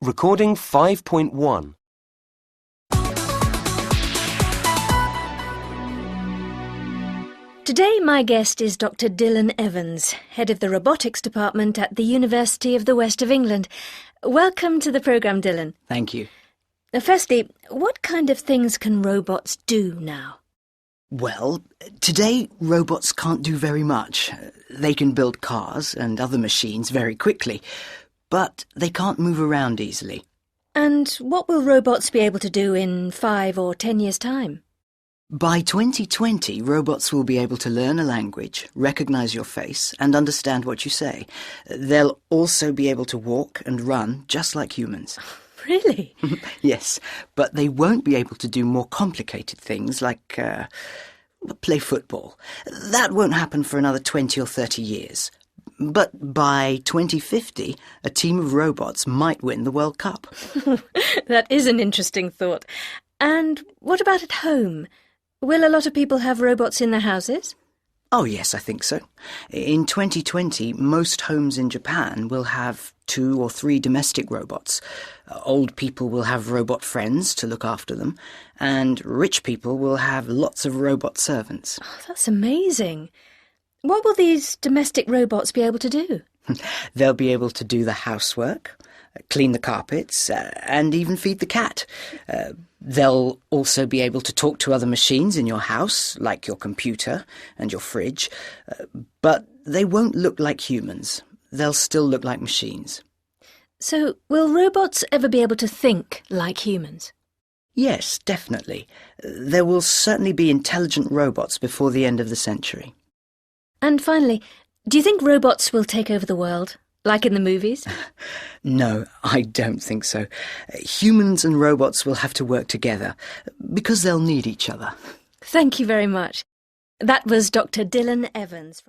Recording 5.1. Today my guest is Dr. Dylan Evans, head of the robotics department at the University of the West of England. Welcome to the programme, Dylan. Thank you. Firstly, what kind of things can robots do now? Well, today robots can't do very much. They can build cars and other machines very quickly, but they can't move around easily. And what will robots be able to do in 5 or 10 years' time? By 2020, robots will be able to learn a language, recognise your face and understand what you say. They'll also be able to walk and run just like humans. Really? Yes, but they won't be able to do more complicated things like play football. That won't happen for another 20 or 30 years. But by 2050, a team of robots might win the World Cup. That is an interesting thought. And what about at home? Will a lot of people have robots in their houses? Oh yes, I think so. In 2020, most homes in Japan will have 2 or 3 domestic robots. Old people will have robot friends to look after them, and rich people will have lots of robot servants. Oh, that's amazing. What will these domestic robots be able to do? They'll be able to do the housework, clean the carpets, and even feed the cat. They'll also be able to talk to other machines in your house, like your computer and your fridge, but they won't look like humans. They'll still look like machines. So, will robots ever be able to think like humans? Yes, definitely. There will certainly be intelligent robots before the end of the century. And finally, do you think robots will take over the world, like in the movies? No, I don't think so. Humans and robots will have to work together, because they'll need each other. Thank you very much. That was Dr. Dylan Evans.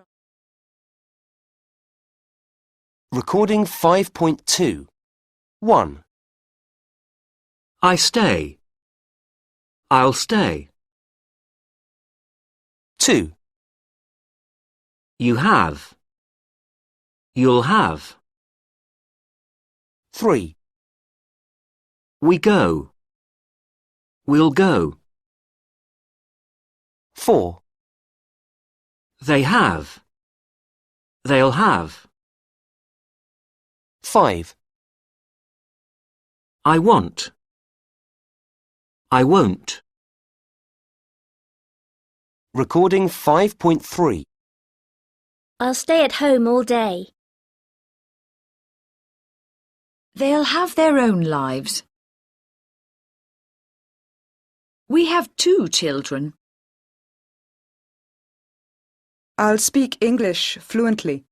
Recording 5.2. 1. I stay. I'll stay. 2. You have. You'll have. 3. We go. We'll go. 4. They have. They'll have. 5. I want. I won't. Recording 5.3. I'll stay at home all day. They'll have their own lives. We have 2 children. I'll speak English fluently.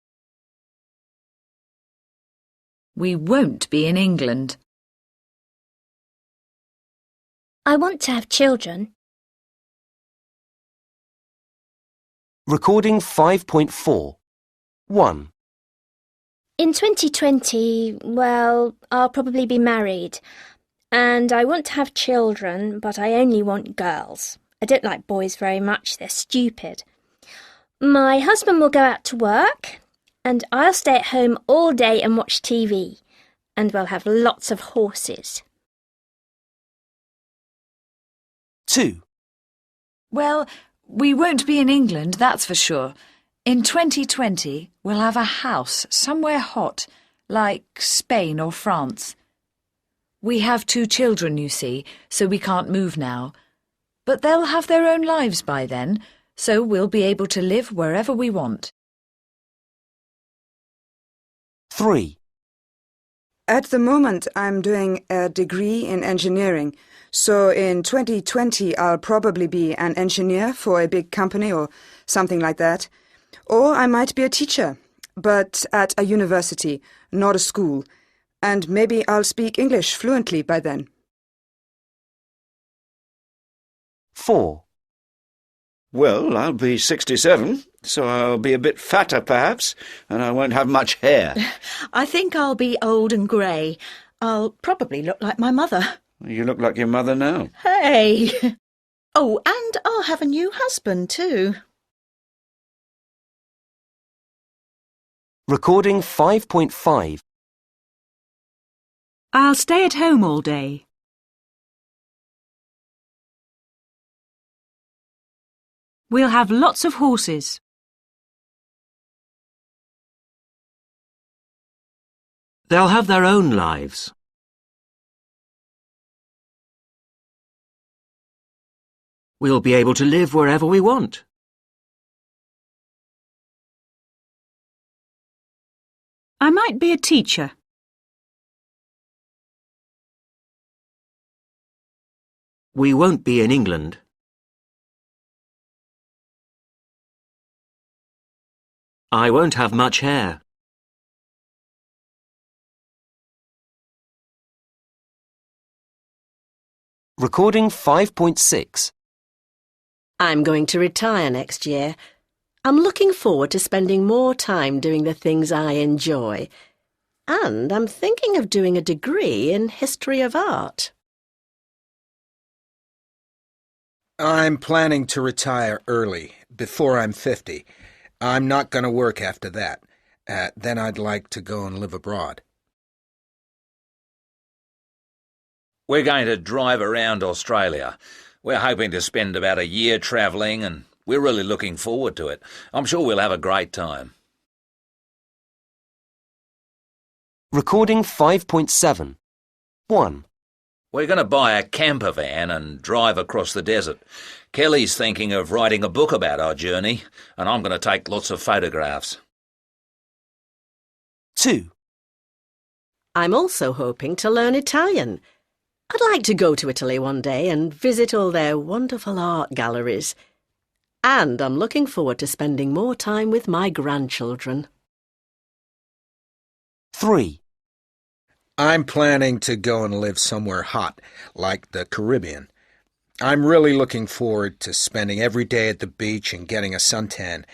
We won't be in England. I want to have children. Recording 5.4. 1. In 2020, well, I'll probably be married. And I want to have children, but I only want girls. I don't like boys very much, they're stupid. My husband will go out to work, and I'll stay at home all day and watch TV. And we'll have lots of horses. 2. Well, we won't be in England, that's for sure. In 2020, we'll have a house somewhere hot, like Spain or France. We have 2 children, you see, so we can't move now. But they'll have their own lives by then, so we'll be able to live wherever we want. 3. At the moment, I'm doing a degree in engineering, so in 2020 I'll probably be an engineer for a big company or something like that. Or I might be a teacher, but at a university, not a school, and maybe I'll speak English fluently by then. 4. Well, I'll be 67, so I'll be a bit fatter perhaps, and I won't have much hair. I think I'll be old and grey. I'll probably look like my mother. You look like your mother now. Hey! Oh, and I'll have a new husband too. Recording 5.5. I'll stay at home all day. We'll have lots of horses. They'll have their own lives. We'll be able to live wherever we want. I might be a teacher. We won't be in England. I won't have much hair. Recording 5.6. I'm going to retire next year. I'm looking forward to spending more time doing the things I enjoy. And I'm thinking of doing a degree in history of art. I'm planning to retire early, before I'm 50. I'm not going to work after that. Then I'd like to go and live abroad. We're going to drive around Australia. We're hoping to spend about a year travelling, and we're really looking forward to it. I'm sure we'll have a great time. Recording 5.7. 1. We're going to buy a camper van and drive across the desert. Kelly's thinking of writing a book about our journey, and I'm going to take lots of photographs. 2. I'm also hoping to learn Italian. I'd like to go to Italy one day and visit all their wonderful art galleries. And I'm looking forward to spending more time with my grandchildren. 3. I'm planning to go and live somewhere hot, like the Caribbean. I'm really looking forward to spending every day at the beach and getting a suntan,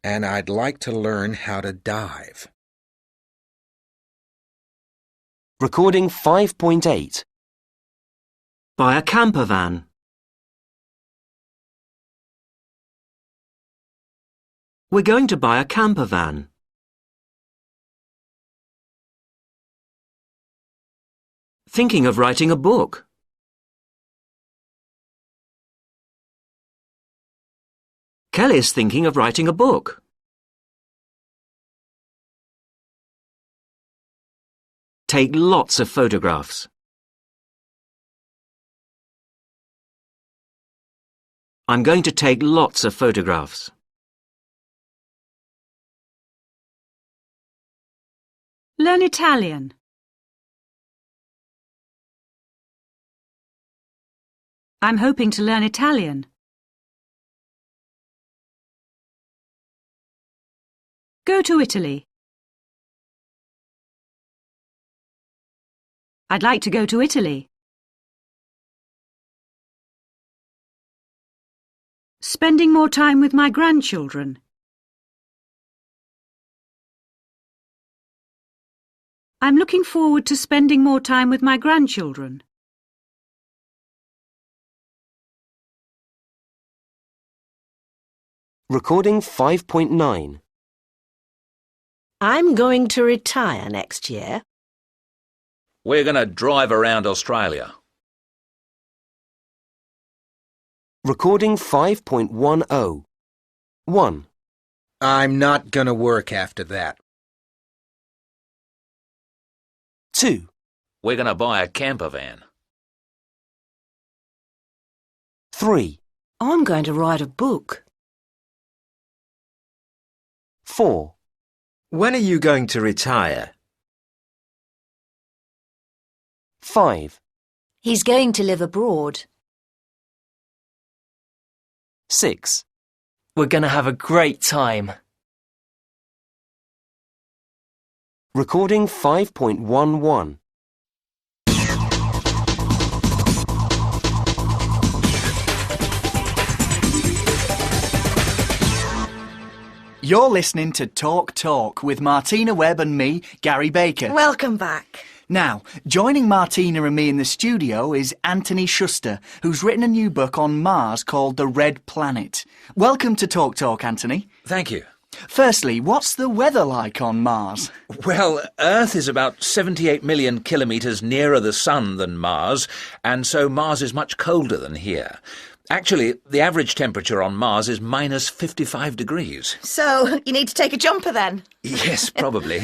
and I'd like to learn how to dive. Recording 5.8. Buy a camper van. We're going to buy a camper van. Thinking of writing a book. Kelly's thinking of writing a book. Take lots of photographs. I'm going to take lots of photographs. Learn Italian. I'm hoping to learn Italian. Go to Italy. I'd like to go to Italy. Spending more time with my grandchildren. I'm looking forward to spending more time with my grandchildren. Recording 5.9. I'm going to retire next year. We're going to drive around Australia. Recording 5.10. 1. I'm not going to work after that. 2. We're going to buy a camper van. 3. I'm going to write a book. 4. When are you going to retire? 5. He's going to live abroad. 6. We're going to have a great time. Recording 5.11. You're listening to Talk with Martina Webb and me, Gary Baker. Welcome back. Now, joining Martina and me in the studio is Anthony Schuster, who's written a new book on Mars called The Red Planet. Welcome to Talk, Anthony. Thank you. Firstly, what's the weather like on Mars? Well, Earth is about 78 million kilometres nearer the Sun than Mars, and so Mars is much colder than here. Actually, the average temperature on Mars is minus 55 degrees. So, you need to take a jumper then? Yes, probably.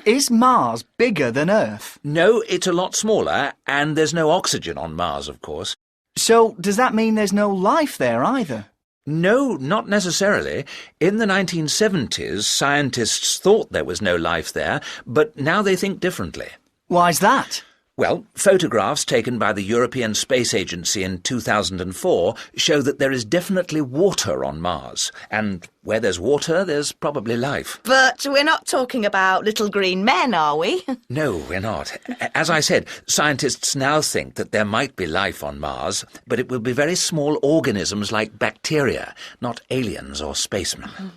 Is Mars bigger than Earth? No, it's a lot smaller, and there's no oxygen on Mars, of course. So, does that mean there's no life there either? No, not necessarily. In the 1970s, scientists thought there was no life there, but now they think differently. Why's that? Well, photographs taken by the European Space Agency in 2004 show that there is definitely water on Mars. And where there's water, there's probably life. But we're not talking about little green men, are we? No, we're not. As I said, scientists now think that there might be life on Mars, but it will be very small organisms like bacteria, not aliens or spacemen.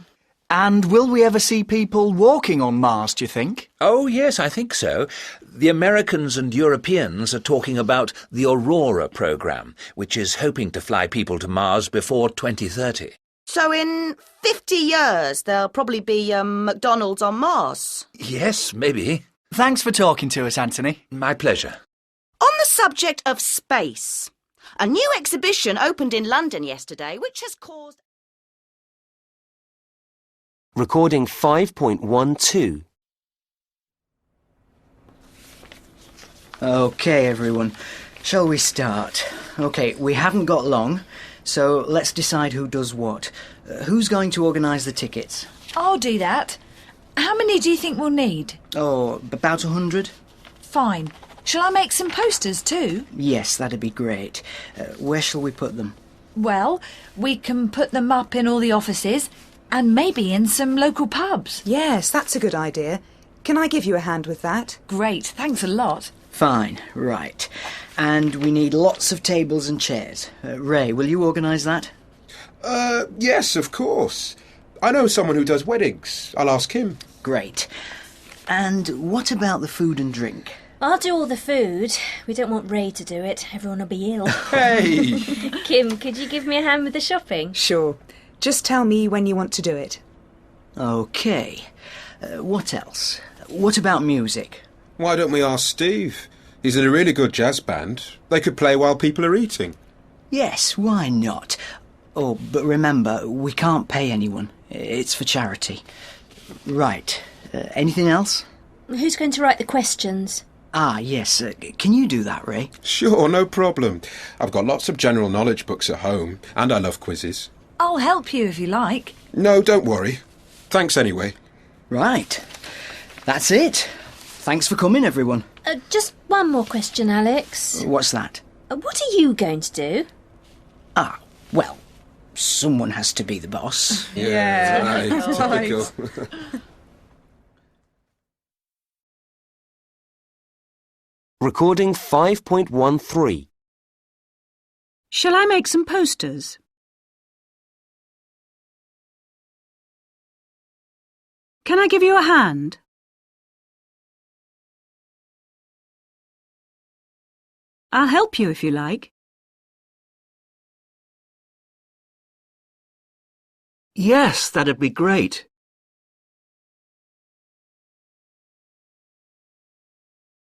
And will we ever see people walking on Mars, do you think? Oh, yes, I think so. The Americans and Europeans are talking about the Aurora program, which is hoping to fly people to Mars before 2030. So in 50 years, there'll probably be McDonald's on Mars. Yes, maybe. Thanks for talking to us, Anthony. My pleasure. On the subject of space, a new exhibition opened in London yesterday, which has caused... Recording 5.12. OK, everyone. Shall we start? OK, we haven't got long, so let's decide who does what. Who's going to organise the tickets? I'll do that. How many do you think we'll need? Oh, about 100? Fine. Shall I make some posters too? Yes, that'd be great. Where shall we put them? Well, we can put them up in all the offices and maybe in some local pubs. Yes, that's a good idea. Can I give you a hand with that? Great, thanks a lot. Fine, right. And we need lots of tables and chairs. Ray, will you organise that? Yes, of course. I know someone who does weddings. I'll ask him. Great. And what about the food and drink? I'll do all the food. We don't want Ray to do it. Everyone will be ill. Hey! Kim, could you give me a hand with the shopping? Sure. Just tell me when you want to do it. OK. What else? What about music? Why don't we ask Steve? He's in a really good jazz band. They could play while people are eating. Yes, why not? Oh, but remember, we can't pay anyone. It's for charity. Right. Anything else? Who's going to write the questions? Ah, yes. Can you do that, Ray? Sure, no problem. I've got lots of general knowledge books at home, and I love quizzes. I'll help you if you like. No, don't worry. Thanks anyway. Right. That's it. Thanks for coming, everyone. Just one more question, Alex. What's that? What are you going to do? Ah, well, someone has to be the boss. Yeah, right. Typical. Recording 5.13. Shall I make some posters? Can I give you a hand? I'll help you if you like. Yes, that'd be great.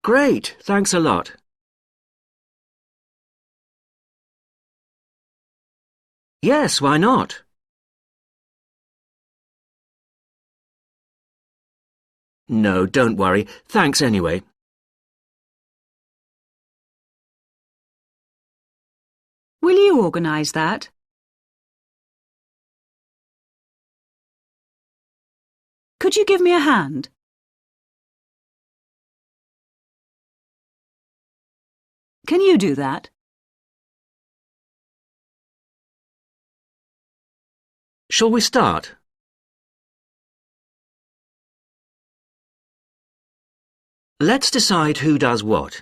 Great, thanks a lot. Yes, why not? No, don't worry. Thanks anyway. Will you organise that? Could you give me a hand? Can you do that? Shall we start? Let's decide who does what.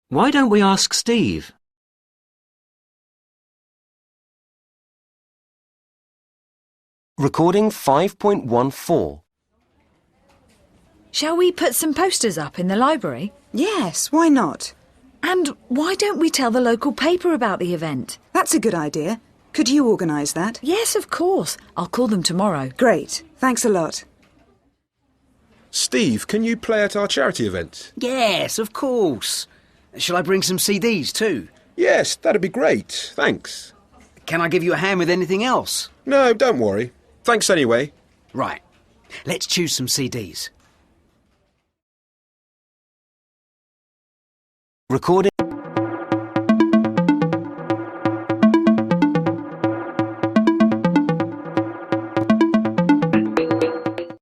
Why don't we ask Steve? Recording 5.14. Shall we put some posters up in the library? Yes, why not? And why don't we tell the local paper about the event? That's a good idea. Could you organise that? Yes, of course. I'll call them tomorrow. Great. Thanks a lot. Steve, can you play at our charity event? Yes, of course. Shall I bring some CDs too? Yes, that'd be great. Thanks. Can I give you a hand with anything else? No, don't worry. Thanks anyway. Right. Let's choose some CDs. Recording